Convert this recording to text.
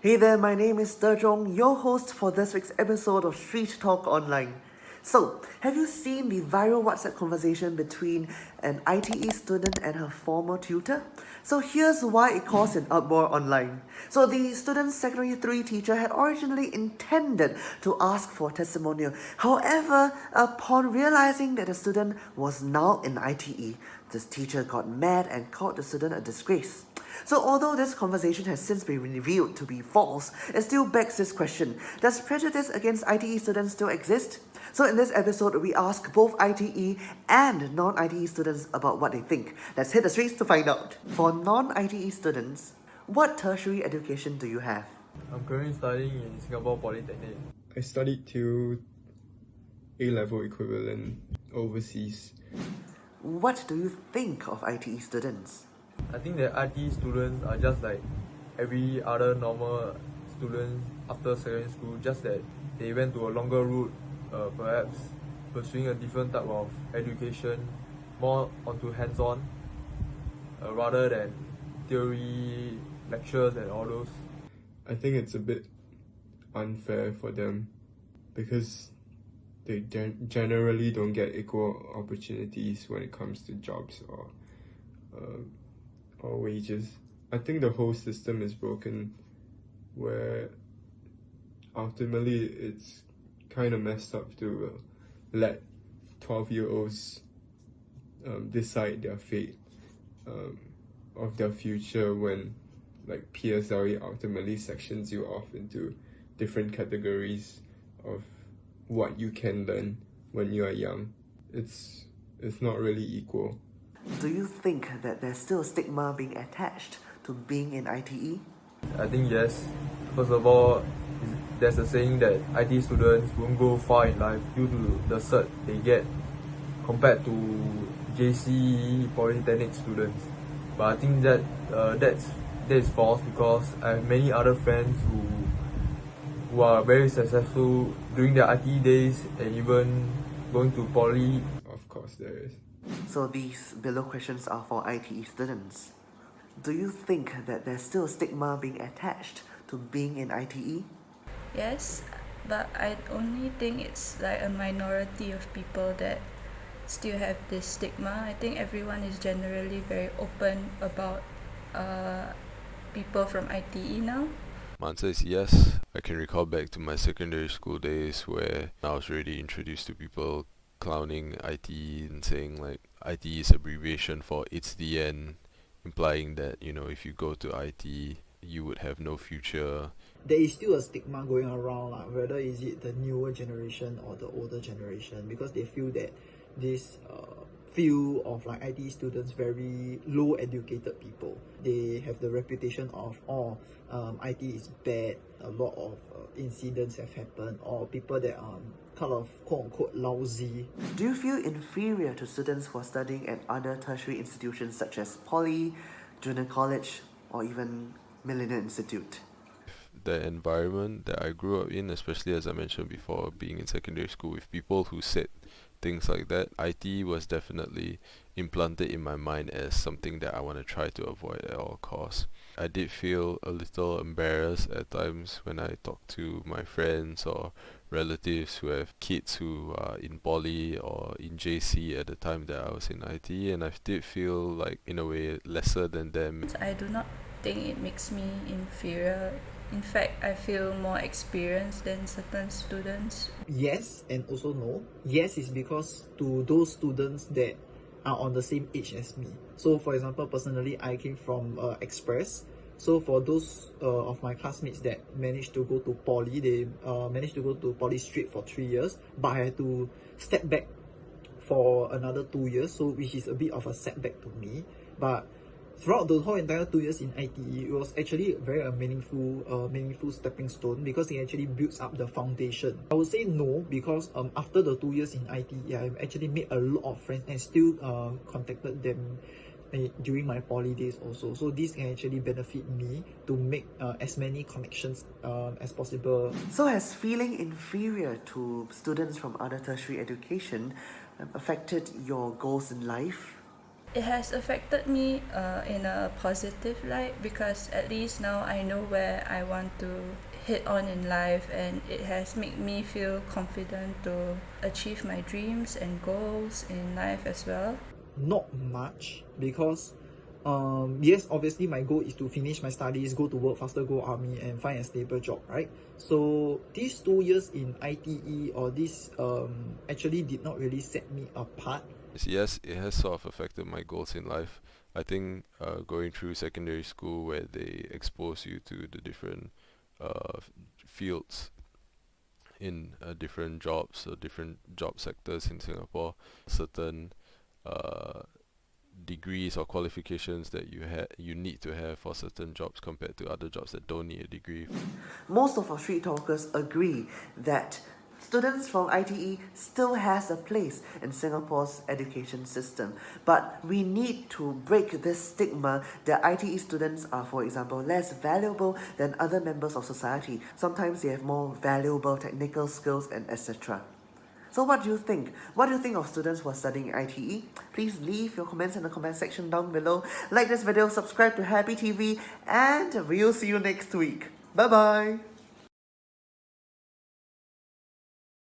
Hey there, my name is Zhong, your host for this week's episode of Street Talk Online. So, have you seen the viral WhatsApp conversation between an ITE student and her former tutor? So here's why it caused an uproar online. So the student's secondary 3 teacher had originally intended to ask for testimonial. However, upon realizing that the student was now in ITE, this teacher got mad and called the student a disgrace. So although this conversation has since been revealed to be false, it still begs this question: does prejudice against ITE students still exist? So in this episode, we ask both ITE and non-ITE students about what they think. Let's hit the streets to find out. For non-ITE students, what tertiary education do you have? I'm currently studying in Singapore Polytechnic. I studied till A-level equivalent overseas. What do you think of ITE students? I think that IT students are just like every other normal student after secondary school, just that they went to a longer route, perhaps pursuing a different type of education, more onto hands-on, rather than theory lectures and all those. I think it's a bit unfair for them because they generally don't get equal opportunities when it comes to jobs or wages. I think the whole system is broken where ultimately it's kind of messed up to let 12-year-olds decide their fate of their future when like PSLE ultimately sections you off into different categories of what you can learn when you are young. It's not really equal. Do you think that there's still a stigma being attached to being in ITE? I think yes. First of all, there's a saying that IT students won't go far in life due to the cert they get compared to JC Polytechnic students. But I think that that is false because I have many other friends who are very successful during their IT days and even going to poly. Of course there is. So these below questions are for ITE students. Do you think that there's still a stigma being attached to being in ITE? Yes, but I only think it's like a minority of people that still have this stigma. I think everyone is generally very open about people from ITE now. My answer is yes. I can recall back to my secondary school days where I was already introduced to people clowning ITE and saying like ITE is abbreviation for it's the end, implying that, if you go to ITE, you would have no future. There is still a stigma going around, whether is it the newer generation or the older generation, because they feel that this field of like IT students very low educated people. They have the reputation of IT is bad, a lot of incidents have happened, or people that are kind of quote unquote lousy. Do you feel inferior to students who are studying at other tertiary institutions such as poly, junior college, or even Millennium Institute? The environment that I grew up in, especially as I mentioned before, being in secondary school with people who said things like that, IT was definitely implanted in my mind as something that I want to try to avoid at all costs. I did feel a little embarrassed at times when I talk to my friends or relatives who have kids who are in poly or in JC at the time that I was in IT, and I did feel like in a way lesser than them. I do not think it makes me inferior. In fact, I feel more experienced than certain students. Yes and also no. Yes is because to those students that are on the same age as me. So for example, personally, I came from Express. So for those of my classmates that managed to go to poly, they managed to go to poly straight for 3 years, but I had to step back for another 2 years, so which is a bit of a setback to me. But throughout the whole entire 2 years in ITE, it was actually very meaningful stepping stone because it actually builds up the foundation. I would say no because after the 2 years in ITE, I actually made a lot of friends and still contacted them during my poly days also. So this can actually benefit me to make as many connections as possible. So has feeling inferior to students from other tertiary education affected your goals in life? It has affected me in a positive light because at least now I know where I want to hit on in life, and it has made me feel confident to achieve my dreams and goals in life as well. Not much, because yes, obviously my goal is to finish my studies, go to work faster, go army, and find a stable job, right? So these 2 years in ITE, or this actually did not really set me apart. Yes, it has sort of affected my goals in life. I think going through secondary school where they expose you to the different fields in different jobs or different job sectors in Singapore, certain uh, degrees or qualifications that you need to have for certain jobs compared to other jobs that don't need a degree. Most of our street talkers agree that students from ITE still has a place in Singapore's education system, but we need to break this stigma that ITE students are, for example, less valuable than other members of society. Sometimes they have more valuable technical skills and etc. So what do you think? What do you think of students who are studying ITE? Please leave your comments in the comment section down below. Like this video, subscribe to Happy TV, and we'll see you next week. Bye bye.